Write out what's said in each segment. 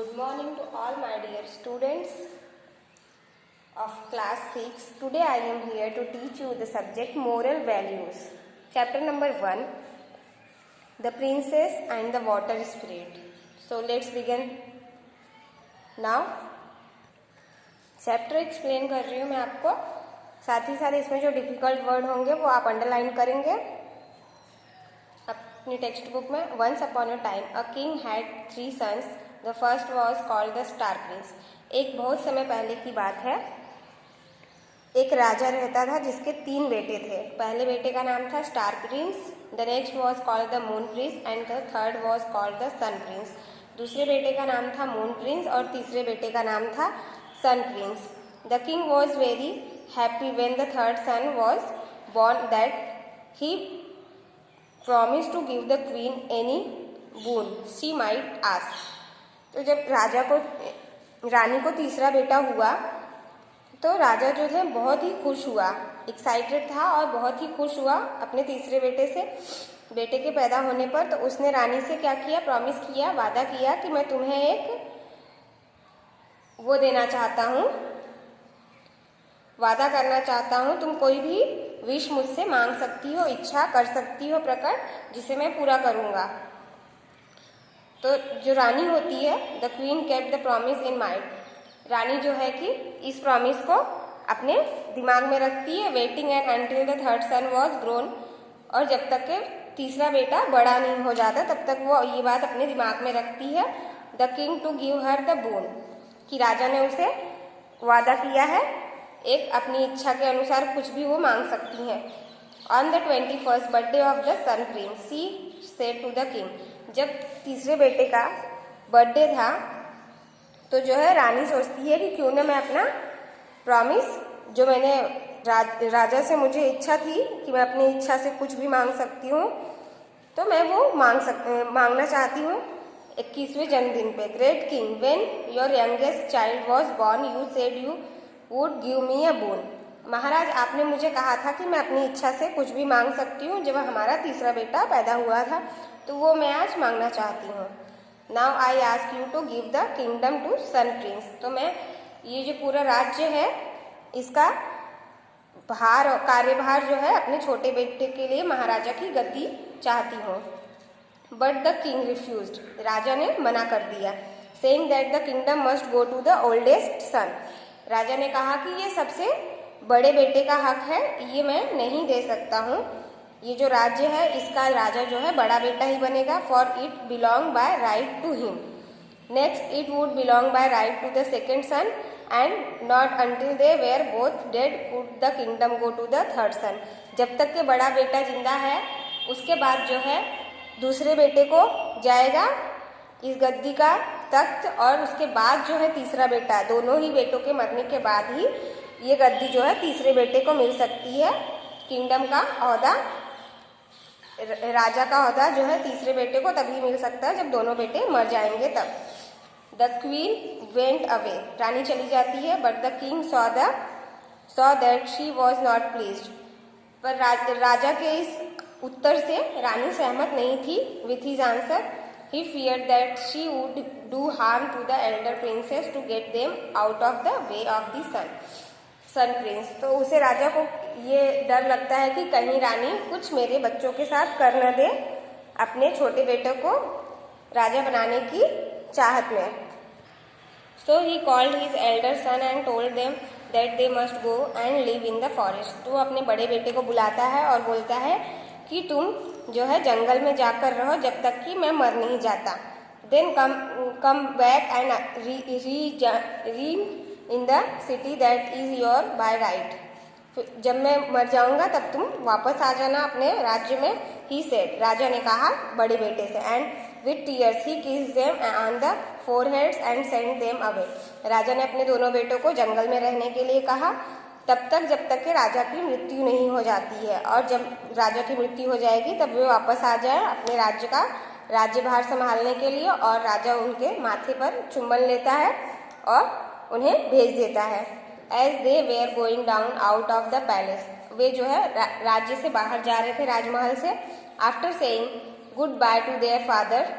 Good morning to all my dear students of class 6. Today I am here to teach you the subject moral values. Chapter number 1, The Princess and the Water Spirit. So let's begin now. Chapter explain कर रही हूँ मैं आपको, साथ ही साथ इसमें जो difficult word होंगे वो आप अंडरलाइन करेंगे अपनी टेक्स्ट बुक में. Once upon a time a king had 3 sons. The first was called the star prince. एक बहुत समय पहले की बात है. एक राजा रहता था जिसके 3 बेटे थे. पहले बेटे का नाम था star prince, the next was called the moon prince and the third was called the sun prince. दूसरे बेटे का नाम था मून प्रिंस और तीसरे बेटे का नाम था son prince. The king was very happy when the third son was born that he promised to give the queen any boon she might ask. तो जब रानी को तीसरा बेटा हुआ तो राजा जो थे बहुत ही खुश हुआ, एक्साइटेड था और बहुत ही खुश हुआ अपने तीसरे बेटे के पैदा होने पर. तो उसने रानी से क्या किया, प्रॉमिस किया, वादा किया कि मैं तुम्हें एक वो देना चाहता हूँ, वादा करना चाहता हूँ, तुम कोई भी विश मुझसे मांग सकती हो, इच्छा कर सकती हो प्रकट, जिसे मैं पूरा करूँगा. तो जो रानी होती है, the queen kept the promise in mind. रानी जो है कि इस प्रॉमिस को अपने दिमाग में रखती है. Waiting and until the third son was grown. और जब तक के तीसरा बेटा बड़ा नहीं हो जाता तब तक वो ये बात अपने दिमाग में रखती है. The king to give her the boon, कि राजा ने उसे वादा किया है एक अपनी इच्छा के अनुसार कुछ भी वो मांग सकती हैं. On the 21st birthday of the sun prince she said to the king. जब तीसरे बेटे का बर्थडे था तो जो है रानी सोचती है कि क्यों ना मैं अपना प्रॉमिस, जो मैंने राजा से मुझे इच्छा थी कि मैं अपनी इच्छा से कुछ भी मांग सकती हूँ, तो मैं वो मांगना चाहती हूँ 21वें जन्मदिन पे. Great king, when your youngest child was born you said you would give me a boon. महाराज, आपने मुझे कहा था कि मैं अपनी इच्छा से कुछ भी मांग सकती हूँ. जब हमारा तीसरा बेटा पैदा हुआ था तो वो मैं आज मांगना चाहती हूँ. Now I ask you to give the kingdom to sun prince. तो मैं ये जो पूरा राज्य है इसका कार्यभार जो है अपने छोटे बेटे के लिए महाराजा की गद्दी चाहती हूँ. But the king refused. राजा ने मना कर दिया. Saying that the kingdom must go to the oldest son. राजा ने कहा कि ये सबसे बड़े बेटे का हक है, ये मैं नहीं दे सकता हूँ. ये जो राज्य है इसका राजा जो है बड़ा बेटा ही बनेगा. For it belong by right to him. Next it would belong by right to the second son and not until they were both dead could the kingdom go to the third son. जब तक के बड़ा बेटा जिंदा है उसके बाद जो है दूसरे बेटे को जाएगा इस गद्दी का तख्त, और उसके बाद जो है तीसरा बेटा, दोनों ही बेटों के मरने के बाद ही ये गद्दी जो है तीसरे बेटे को मिल सकती है. किंगडम का ओहदा, राजा का ओहदा जो है तीसरे बेटे को तभी मिल सकता है जब दोनों बेटे मर जाएंगे तब. The queen went away. रानी चली जाती है. But the king saw that she was not pleased. पर राजा के इस उत्तर से रानी सहमत नहीं थी with his answer. He feared that she would do harm to the elder princes to get them out of the way of the sun prince. तो उसे राजा को ये डर लगता है कि कहीं रानी कुछ मेरे बच्चों के साथ कर न दे, अपने छोटे बेटे को राजा बनाने की चाहत में. So he called his elder son and told them that they must go and live in the forest. तो अपने बड़े बेटे को बुलाता है और बोलता है कि तुम जो है जंगल में जाकर रहो जब तक कि मैं मर नहीं जाता. देन कम बैक एंड री in the city that is your by right. जब मैं मर जाऊंगा तब तुम वापस आ जाना अपने राज्य में. He said. राजा ने कहा बड़े बेटे से. And with tears he kissed them on the foreheads and sent them away. राजा ने अपने दोनों बेटों को जंगल में रहने के लिए कहा तब तक जब तक कि राजा की मृत्यु नहीं हो जाती है. और जब राजा की मृत्यु हो जाएगी तब वे वापस आ जाए अपने राज्य का राज्यभार संभालने के लिए. और राजा उनके माथे पर चुम्बन लेता है और उन्हें भेज देता है. As they were going down out of the palace. वे जो है राज्य से बाहर जा रहे थे, राजमहल से. After saying good bye to their father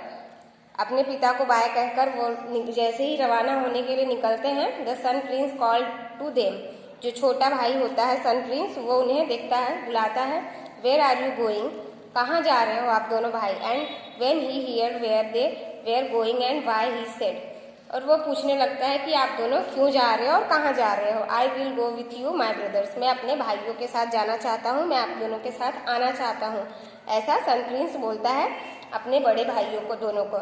अपने पिता को बाय कहकर वो जैसे ही रवाना होने के लिए निकलते हैं, the sun prince called to them, जो छोटा भाई होता है सन प्रिंस, वो उन्हें देखता है, बुलाता है, वेयर आर यू गोइंग, कहाँ जा रहे हो आप दोनों भाई, and when he hear where they were going and why he said, और वो पूछने लगता है कि आप दोनों क्यों जा रहे हो और कहाँ जा रहे हो। I will go with you my brothers, मैं अपने भाइयों के साथ जाना चाहता हूँ, मैं आप दोनों के साथ आना चाहता हूँ, ऐसा सन प्रिंस बोलता है अपने बड़े भाइयों को दोनों को।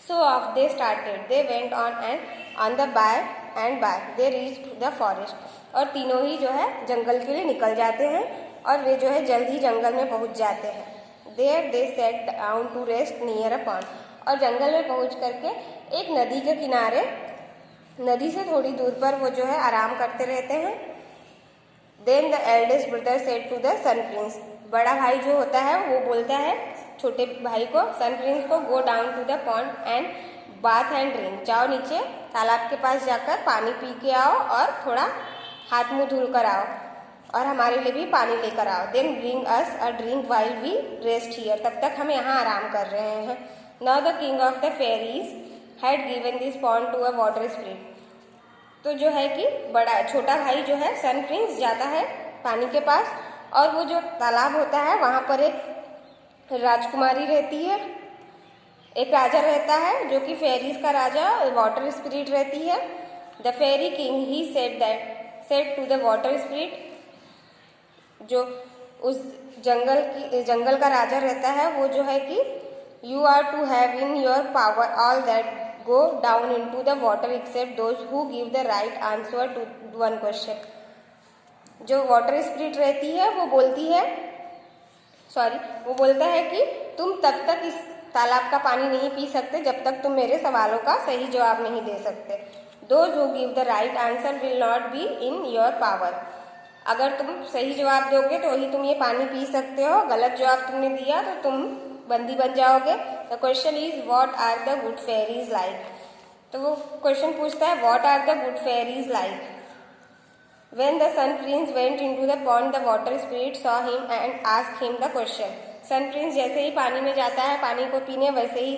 So off they started, they went on and on the by and by they reached the forest, और तीनों ही जो है जंगल के लिए निकल जाते हैं और वे जो है जल्द ही जंगल में पहुंच जाते हैं। There they sat down to rest near a pond, और जंगल में पहुंच करके एक नदी के किनारे, नदी से थोड़ी दूर पर वो जो है आराम करते रहते हैं। Then the eldest brother said to the sun prince, बड़ा भाई जो होता है वो बोलता है छोटे भाई को, सन प्रिंस को, go down to the pond and bath and drink, जाओ नीचे तालाब के पास जाकर पानी पी के आओ और थोड़ा हाथ मुंह धुल कर आओ और हमारे लिए भी पानी लेकर आओ। Then bring us a drink while we rest here, तब तक हम यहाँ आराम कर रहे हैं। Now the king of the fairies had given this pond to a water spirit, तो जो है कि बड़ा छोटा भाई जो है सन प्रिंस जाता है पानी के पास, और वो जो तालाब होता है वहाँ पर एक राजकुमारी रहती है, एक राजा रहता है जो कि फेरीज का राजा, वाटर स्पिरिट रहती है। The fairy king he said to the water spirit, जो उस जंगल का राजा रहता है वो जो है कि you are to have in your power all that go down into the water except those who give the right answer to one question. जो वाटर स्पिरिट रहती है वो बोलती है, वो बोलता है कि तुम तब तक इस तालाब का पानी नहीं पी सकते जब तक तुम मेरे सवालों का सही जवाब नहीं दे सकते। Those who give the right answer will not be in your power, अगर तुम सही जवाब दोगे तो ही तुम ये पानी पी सकते हो, गलत जवाब तुमने दिया तो तुम बंदी बन जाओगे। The question is what are the good fairies like, तो वो क्वेश्चन पूछता है what are the good fairies like. When the Sun Prince went into the pond, the water spirit saw him and asked him the question. Sun prince जैसे ही पानी में जाता है पानी को पीने, वैसे ही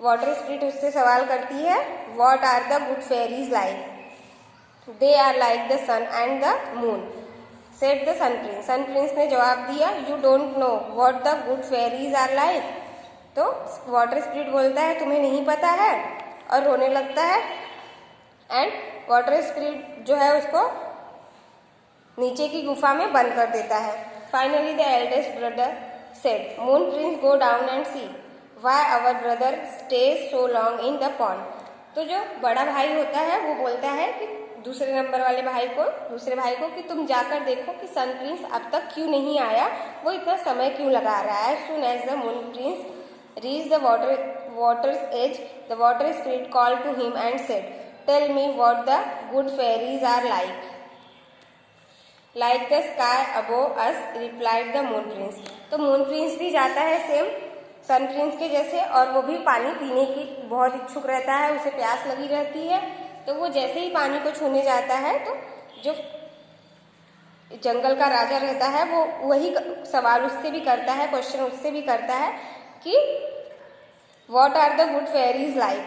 वाटर स्पिरिट उससे सवाल करती है What are the good fairies like? They are like the sun and the moon, said the Sun Prince. Sun prince ने जवाब दिया You don't know what the good fairies are like. तो water spirit बोलता है तुम्हें नहीं पता है, और रोने लगता है। एंड वाटर स्पिरिट जो है उसको नीचे की गुफा में बंद कर देता है। Finally the eldest brother said moon prince go down and see why our brother stays so long in the pond, तो जो बड़ा भाई होता है वो बोलता है कि दूसरे नंबर वाले दूसरे भाई को कि तुम जाकर देखो कि सन प्रिंस अब तक क्यों नहीं आया, वो इतना समय क्यों लगा रहा है। As soon as the moon prince reached the water's edge, the water spirit called to him and said, tell me what the good fairies are like. Like the sky above us, replied the moon prince. तो moon Prince भी जाता है same सन Prince के जैसे, और वो भी पानी पीने की बहुत इच्छुक रहता है, उसे प्यास लगी रहती है। तो वो जैसे ही पानी को छूने जाता है तो जो जंगल का राजा रहता है वो वही सवाल उससे भी करता है, क्वेश्चन उससे भी करता है कि what are the good fairies like.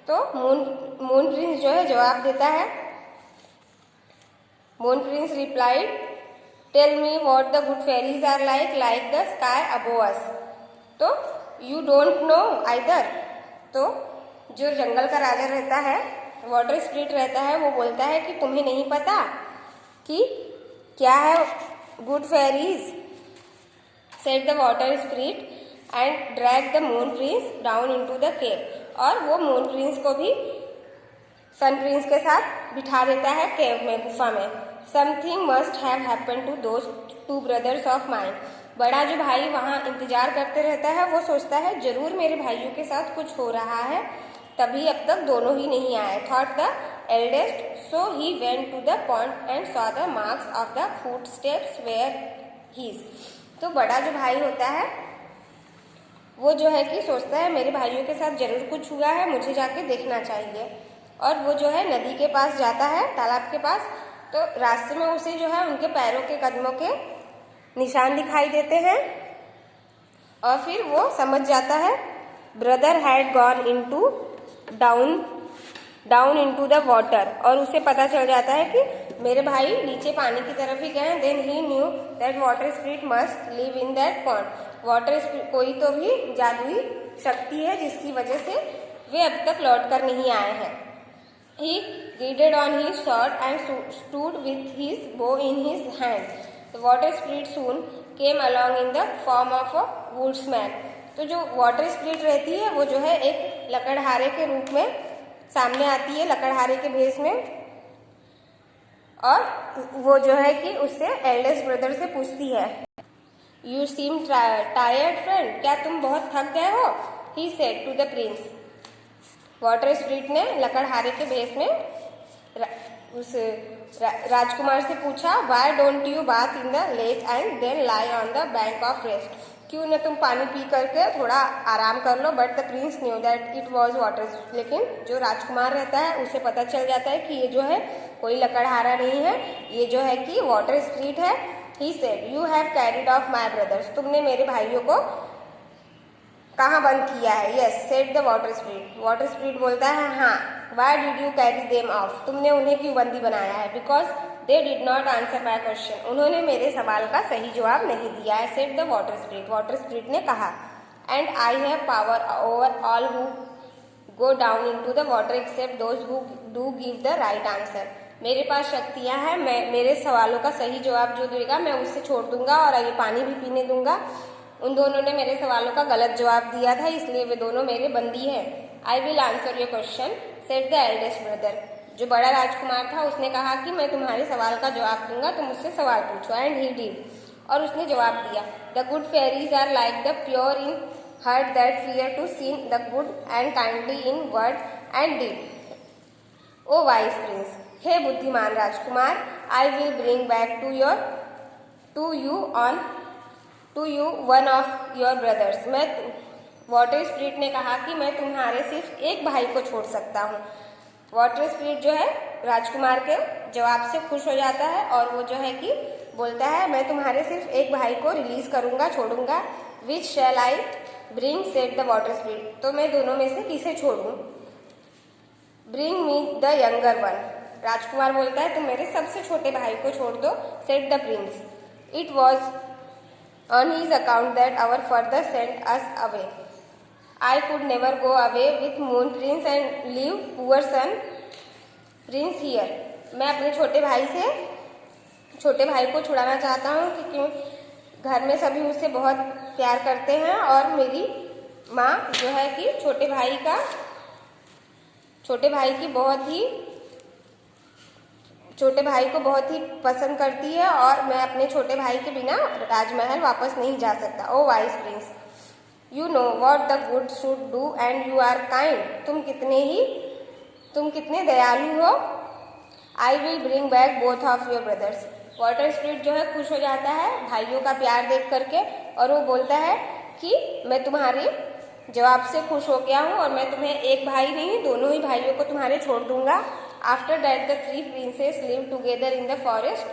तो मून प्रिंस जो है जवाब देता है, moon prince replied tell me what the good fairies are like the sky above us. तो यू डोंट नो आइदर। तो जो जंगल का राजा रहता है, वाटर स्पिरिट रहता है, वो बोलता है कि तुम्हें नहीं पता कि क्या है good fairies, said the water spirit and drag the moon prince down into the cave. और वो मून प्रिंस को भी सन प्रिंस के साथ बिठा देता है केव में, गुफा में। Something must have happened to those two brothers of mine. बड़ा जो भाई वहाँ इंतजार करते रहता है, वो सोचता है जरूर मेरे भाइयों के साथ कुछ हो रहा है, तभी अब तक दोनों ही नहीं आए। Thought the eldest, so he went to the pond and saw the marks of the footsteps where his. तो बड़ा जो भाई होता है वो जो है कि सोचता है मेरे भाइयों के साथ जरूर कुछ हुआ है, मुझे जाके देखना चाहिए। और वो जो है नदी के पास जाता है, तालाब के पास। तो रास्ते में उसे जो है उनके पैरों के कदमों के निशान दिखाई देते हैं, और फिर वो समझ जाता है brother had gone into down into the water, और उसे पता चल जाता है कि मेरे भाई नीचे पानी की तरफ ही गए। Then he knew that water spirit must live in that pond. Water spirit कोई तो भी जादुई शक्ति है जिसकी वजह से वे अब तक लौट कर नहीं आए हैं। He girded on his sword and stood with his bow in his hand. The water spirit soon came along in the form of a woodsman. तो जो वाटर स्पिरिट रहती है वो जो है एक लकड़हारे के रूप में सामने आती है, लकड़हारे के भेष में, और वो जो है कि उससे एल्डेस्ट ब्रदर से पूछती है, यू सीम टायर्ड फ्रेंड, क्या तुम बहुत थक गए हो? He said to the prince. Water spirit ने लकड़हारे के भेष में उस राजकुमार से पूछा, why don't you bath in the lake and then lie on the bank of rest, क्यों न तुम पानी पी करके थोड़ा आराम कर लो। But the prince knew that it was water, लेकिन जो राजकुमार रहता है उसे पता चल जाता है कि ये जो है कोई लकड़हारा नहीं है, ये जो है कि वाटर स्पिरिट है। He said, you have carried of my brothers, तुमने मेरे भाइयों को कहाँ बंद किया है? Yes said the water spirit. Water spirit बोलता है, हाँ। Why did you carry them of, तुमने उन्हें क्यों बंदी बनाया है? Because they did not answer my question, उन्होंने मेरे सवाल का सही जवाब नहीं दिया है। Said the water spirit, water spirit ने कहा, and I have power over all who go down into the water except those who do give the right answer, मेरे पास शक्तियां हैं, मैं मेरे सवालों का सही जवाब जो देगा मैं उससे छोड़ दूंगा और ये पानी भी पीने दूंगा। उन दोनों ने मेरे सवालों का गलत जवाब दिया था, इसलिए वे दोनों मेरे बंदी हैं। I will answer your question said the eldest brother, जो बड़ा राजकुमार था उसने कहा कि मैं तुम्हारे सवाल का जवाब दूंगा, तुम मुझसे सवाल पूछो। एंड ही डिड, और उसने जवाब दिया, the good fairies are like the pure in heart that fear to seen the good and kindly in word and deed. O wise prince, हे बुद्धिमान राजकुमार, I will bring back to you one of your brothers, मैं water spirit ने कहा कि मैं तुम्हारे सिर्फ एक भाई को छोड़ सकता हूँ। वाटर स्पिरिट जो है राजकुमार के जवाब से खुश हो जाता है और वो जो है कि बोलता है, मैं तुम्हारे सिर्फ एक भाई को रिलीज करूंगा, छोड़ूंगा। Which shall I bring said the water spirit, तो मैं दोनों में से किसे छोड़ूं? Bring me the younger one, राजकुमार बोलता है तुम मेरे सबसे छोटे भाई को छोड़ दो। Said the prince, it was on his account that our father sent us away, I could never go away with moon prince and leave poor son prince here. मैं अपने छोटे भाई को छुड़ाना चाहता हूँ क्योंकि घर में सभी उससे बहुत प्यार करते हैं और मेरी माँ जो है कि छोटे भाई को बहुत ही पसंद करती है और मैं अपने छोटे भाई के बिना राजमहल वापस नहीं जा सकता। O wise prince, You know what the good should do and you are kind. तुम कितने दयालु हो। I will bring back both of your brothers. Water spirit जो है खुश हो जाता है भाइयों का प्यार देख करके और वो बोलता है कि मैं तुम्हारे जवाब से खुश हो गया हूँ और मैं तुम्हें एक भाई नहीं दोनों ही भाइयों को तुम्हारे छोड़ दूंगा। After that the three princes lived together in the forest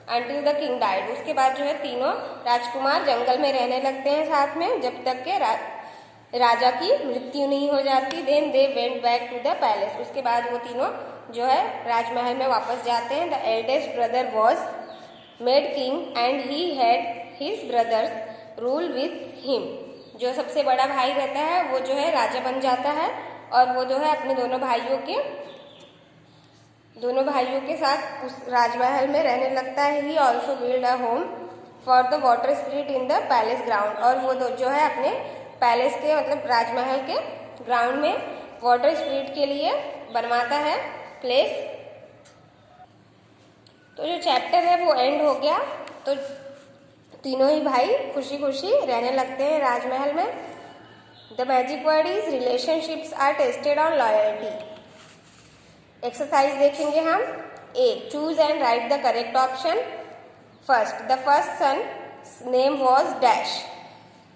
until the king died. उसके बाद जो है तीनों राजकुमार जंगल में रहने लगते हैं साथ में जब तक के राजा की मृत्यु नहीं हो जाती। Then they went back to the palace. उसके बाद वो तीनों जो है राजमहल में वापस जाते हैं। The eldest brother was made king and he had his brothers rule with him. जो सबसे बड़ा भाई रहता है वो जो है राजा बन जाता है और वो जो है अपने दोनों भाइयों के साथ उस राजमहल में रहने लगता है। He also build a home for the water spirit in the palace ground, और वो जो है अपने पैलेस के मतलब राजमहल के ग्राउंड में वाटर स्पिरिट के लिए बनवाता है प्लेस। तो जो चैप्टर है वो एंड हो गया। तो तीनों ही भाई खुशी खुशी रहने लगते हैं राजमहल में। The magic word is relationships are tested on loyalty. Exercise देखेंगे हम। A, choose and write the correct option. First, the first son name was dash,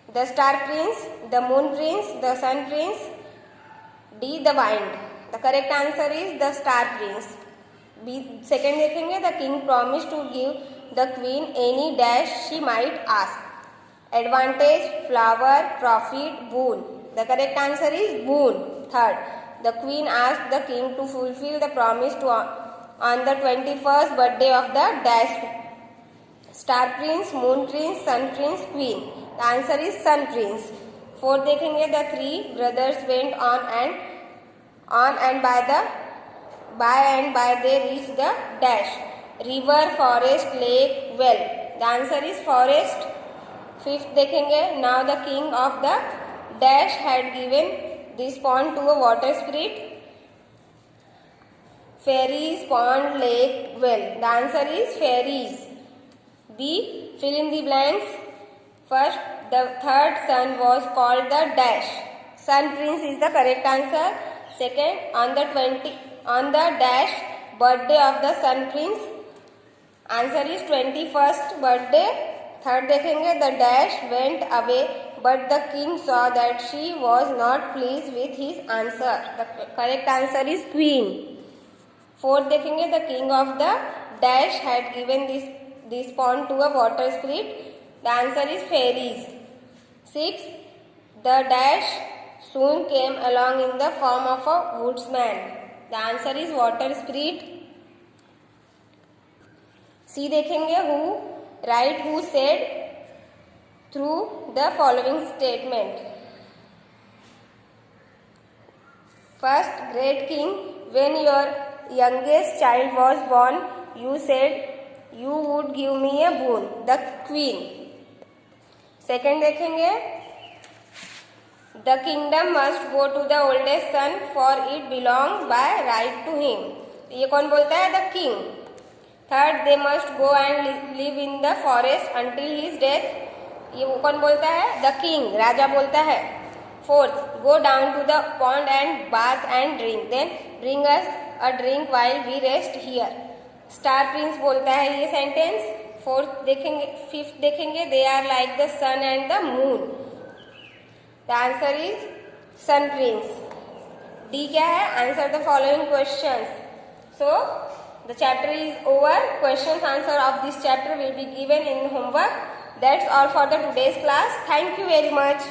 the star prince, the moon prince, the sun prince, D the wind. The correct answer is the star prince. B, second देखेंगे। The king promise to give the queen any dash she might ask, advantage, flower, profit, boon. The correct answer is boon. Third, the queen asked the king to fulfill the promise on the 21st birthday of the dash. Star prince, moon prince, sun prince, queen. The answer is sun prince. Fourth देखेंगे, the three brothers went on and by they reached the dash. River, forest, lake, well. The answer is forest. Fifth देखेंगे, now the king of the dash had given this pond to a water spirit. Fairies, pond, lake, well. The answer is fairies. B. Fill in the blanks. First, the third son was called the dash. Sun prince is the correct answer. Second, on the dash birthday of the sun prince. Answer is 21st birthday. Third देखेंगे, the dash went away but the king saw that she was not pleased with his answer. The correct answer is queen. Fourth देखेंगे, the king of the dash had given this pond to a water spirit. The answer is fairies. Sixth, the dash soon came along in the form of a woodsman. The answer is water spirit. C देखेंगे, who said through the following statement. First, great king, when your youngest child was born, you said you would give me a boon, the queen. Second देखेंगे, the kingdom must go to the oldest son for it belongs by right to him. ये कौन बोलता है? The king. Third, they must go and live in the forest until his death. ये वो कौन बोलता है? The king. राजा बोलता है. Fourth, go down to the pond and bath and drink. Then bring us a drink while we rest here. Star prince बोलता है ये सेंटेंस. फोर्थ देखेंगे, फिफ्थ देखेंगे, they are like the sun and the moon. The answer is sun prince. D क्या है? Answer the following questions. So the chapter is over. Questions answer of this chapter will be given in homework. That's all for the today's class. Thank you very much.